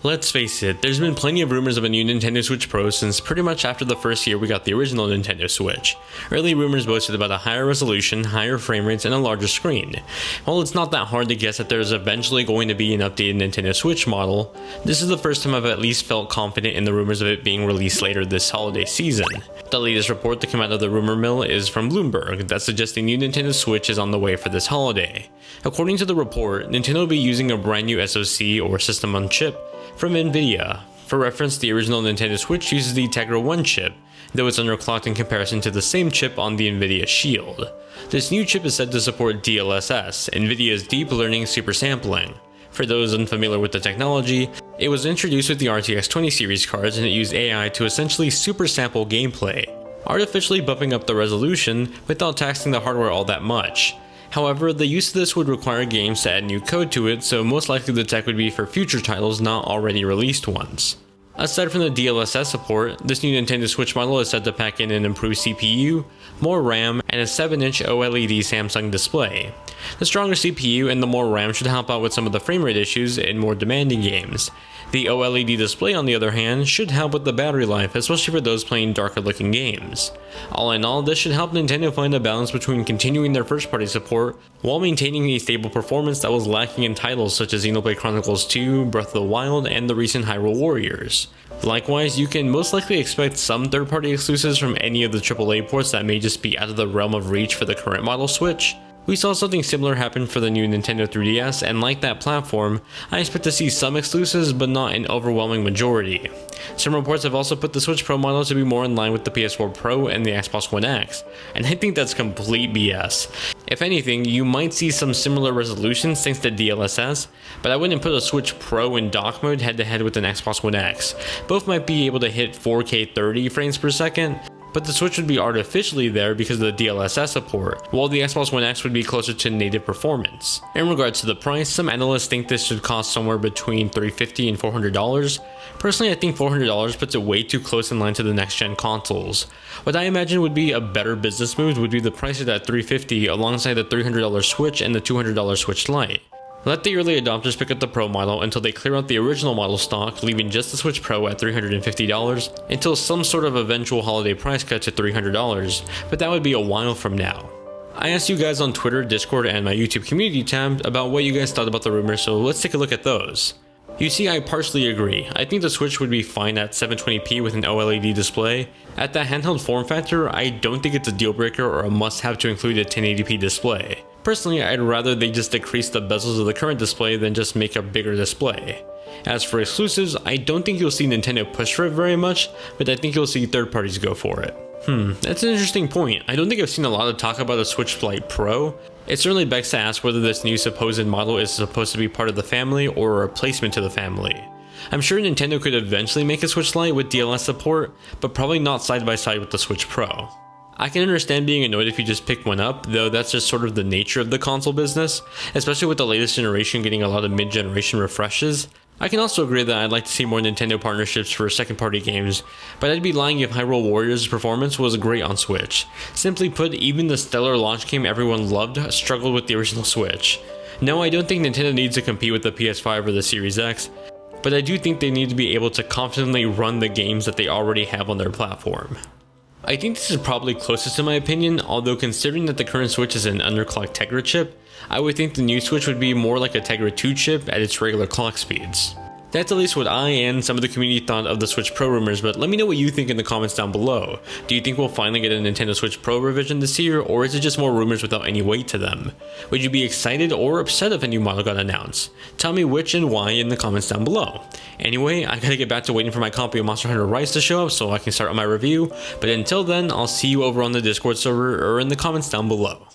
Let's face it, there's been plenty of rumors of a new Nintendo Switch Pro since pretty much after the first year we got the original Nintendo Switch. Early rumors boasted about a higher resolution, higher frame rates, and a larger screen. While it's not that hard to guess that there's eventually going to be an updated Nintendo Switch model, this is the first time I've at least felt confident in the rumors of it being released later this holiday season. The latest report to come out of the rumor mill is from Bloomberg that suggests a new Nintendo Switch is on the way for this holiday. According to the report, Nintendo will be using a brand new SoC or system on chip from Nvidia. For reference, the original Nintendo Switch uses the Tegra 1 chip, though it's underclocked in comparison to the same chip on the Nvidia Shield. This new chip is said to support DLSS, Nvidia's deep learning super sampling. For those unfamiliar with the technology, it was introduced with the RTX 20 series cards and it used AI to essentially super sample gameplay, artificially bumping up the resolution without taxing the hardware all that much. However, the use of this would require games to add new code to it, so most likely the tech would be for future titles, not already released ones. Aside from the DLSS support, this new Nintendo Switch model is said to pack in an improved CPU, more RAM, and a 7-inch OLED Samsung display. The stronger CPU and the more RAM should help out with some of the frame rate issues in more demanding games. The OLED display, on the other hand, should help with the battery life, especially for those playing darker looking games. All in all, this should help Nintendo find a balance between continuing their first party support while maintaining a stable performance that was lacking in titles such as Xenoblade Chronicles 2, Breath of the Wild, and the recent Hyrule Warriors. Likewise, you can most likely expect some third-party exclusives from any of the AAA ports that may just be out of the realm of reach for the current model Switch. We saw something similar happen for the new Nintendo 3DS, and like that platform, I expect to see some exclusives but not an overwhelming majority. Some reports have also put the Switch Pro model to be more in line with the PS4 Pro and the Xbox One X, and I think that's complete BS. If anything, you might see some similar resolutions thanks to DLSS, but I wouldn't put a Switch Pro in dock mode head to head with an Xbox One X. Both might be able to hit 4K 30 frames per second, but the Switch would be artificially there because of the DLSS support, while the Xbox One X would be closer to native performance. In regards to the price, some analysts think this should cost somewhere between $350 and $400. Personally, I think $400 puts it way too close in line to the next-gen consoles. What I imagine would be a better business move would be the price it at $350 alongside the $300 Switch and the $200 Switch Lite. Let the early adopters pick up the Pro model until they clear out the original model stock, leaving just the Switch Pro at $350 until some sort of eventual holiday price cut to $300, but that would be a while from now. I asked you guys on Twitter, Discord, and my YouTube community tab about what you guys thought about the rumors, so let's take a look at those. You see, I partially agree. I think the Switch would be fine at 720p with an OLED display. At that handheld form factor, I don't think it's a deal breaker or a must-have to include a 1080p display. Personally, I'd rather they just decrease the bezels of the current display than just make a bigger display. As for exclusives, I don't think you'll see Nintendo push for it very much, but I think you'll see third parties go for it. That's an interesting point. I don't think I've seen a lot of talk about a Switch Lite Pro. It certainly begs to ask whether this new supposed model is supposed to be part of the family or a replacement to the family. I'm sure Nintendo could eventually make a Switch Lite with DLSS support, but probably not side by side with the Switch Pro. I can understand being annoyed if you just pick one up, though that's just sort of the nature of the console business, especially with the latest generation getting a lot of mid-generation refreshes. I can also agree that I'd like to see more Nintendo partnerships for second-party games, but I'd be lying if Hyrule Warriors' performance was great on Switch. Simply put, even the stellar launch game everyone loved struggled with the original Switch. No, I don't think Nintendo needs to compete with the PS5 or the Series X, but I do think they need to be able to confidently run the games that they already have on their platform. I think this is probably closest in my opinion, although considering that the current Switch is an underclocked Tegra chip, I would think the new Switch would be more like a Tegra 2 chip at its regular clock speeds. That's at least what I and some of the community thought of the Switch Pro rumors, but let me know what you think in the comments down below. Do you think we'll finally get a Nintendo Switch Pro revision this year, or is it just more rumors without any weight to them? Would you be excited or upset if a new model got announced? Tell me which and why in the comments down below. Anyway, I gotta get back to waiting for my copy of Monster Hunter Rise to show up so I can start on my review, but until then, I'll see you over on the Discord server or in the comments down below.